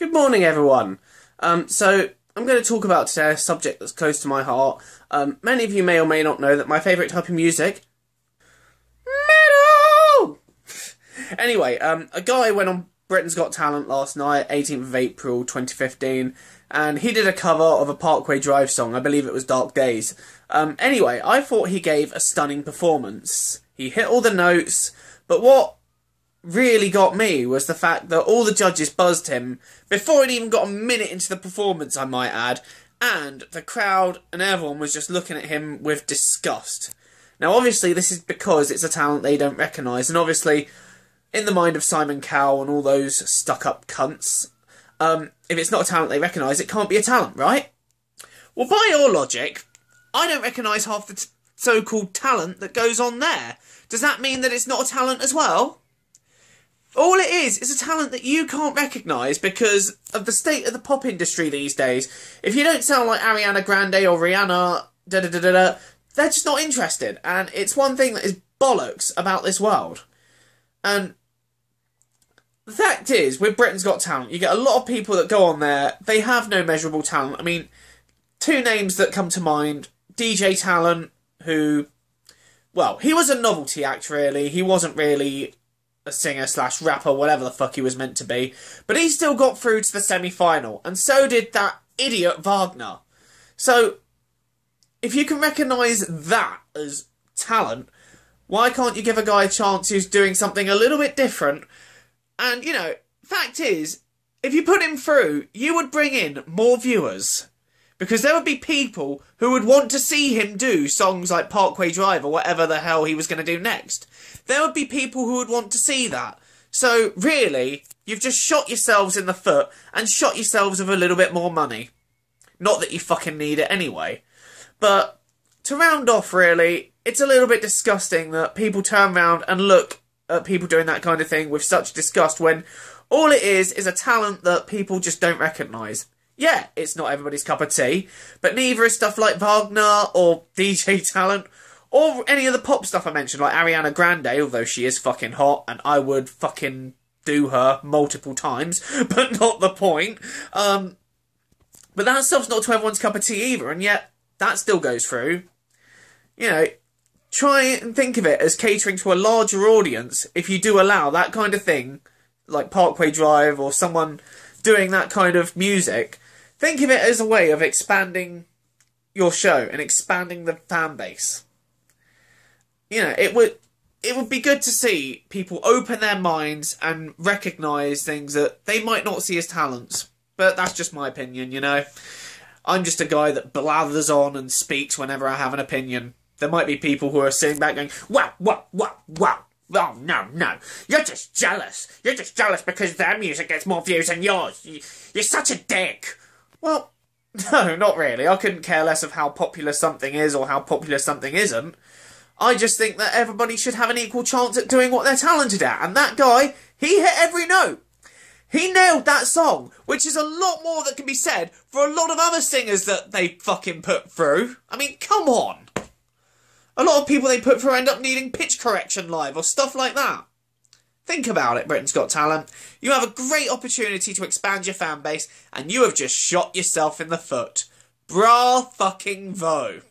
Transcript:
Good morning, everyone. So I'm going to talk about today a subject that's close to my heart. Many of you may or may not know that my favourite type of music, metal. Anyway, a guy went on Britain's Got Talent last night, 18th of April 2015, and he did a cover of a Parkway Drive song. I believe it was Dark Days. Anyway, I thought he gave a stunning performance. He hit all the notes, but what really got me was the fact that all the judges buzzed him before he'd even got a minute into the performance, I might add, and the crowd and everyone was just looking at him with disgust. Now, obviously, this is because it's a talent they don't recognise, and obviously, in the mind of Simon Cowell and all those stuck-up cunts, if it's not a talent they recognise, it can't be a talent, right? Well, by your logic, I don't recognise half the so-called talent that goes on there. Does that mean that it's not a talent as well? All it is a talent that you can't recognise because of the state of the pop industry these days. If you don't sound like Ariana Grande or Rihanna, they're just not interested. And it's one thing that is bollocks about this world. And the fact is, with Britain's Got Talent, you get a lot of people that go on there, they have no measurable talent. I mean, two names that come to mind, DJ Talent, who, well, he was a novelty act, really. He wasn't really a singer/rapper, whatever the fuck he was meant to be. But he still got through to the semi-final. And so did that idiot Wagner. So, if you can recognise that as talent, why can't you give a guy a chance who's doing something a little bit different? And, you know, fact is, if you put him through, you would bring in more viewers. Because there would be people who would want to see him do songs like Parkway Drive or whatever the hell he was going to do next. There would be people who would want to see that. So, really, you've just shot yourselves in the foot and shot yourselves with a little bit more money. Not that you fucking need it anyway. But, to round off, really, it's a little bit disgusting that people turn around and look at people doing that kind of thing with such disgust when all it is a talent that people just don't recognise. Yeah, it's not everybody's cup of tea, but neither is stuff like Wagner or DJ Talent or any of the pop stuff I mentioned, like Ariana Grande, although she is fucking hot and I would fucking do her multiple times, but not the point. But that stuff's not to everyone's cup of tea either, and yet that still goes through. You know, try and think of it as catering to a larger audience if you do allow that kind of thing, like Parkway Drive or someone doing that kind of music. Think of it as a way of expanding your show and expanding the fan base. You know, it would be good to see people open their minds and recognise things that they might not see as talents. But that's just my opinion, you know. I'm just a guy that blathers on and speaks whenever I have an opinion. There might be people who are sitting back going, wow. Oh, no. You're just jealous. You're just jealous because their music gets more views than yours. You're such a dick. Well, no, not really. I couldn't care less of how popular something is or how popular something isn't. I just think that everybody should have an equal chance at doing what they're talented at. And that guy, he hit every note. He nailed that song, which is a lot more that can be said for a lot of other singers that they fucking put through. I mean, come on. A lot of people they put through end up needing pitch correction live or stuff like that. Think about it, Britain's Got Talent. You have a great opportunity to expand your fan base, and you have just shot yourself in the foot. Bra fucking vo.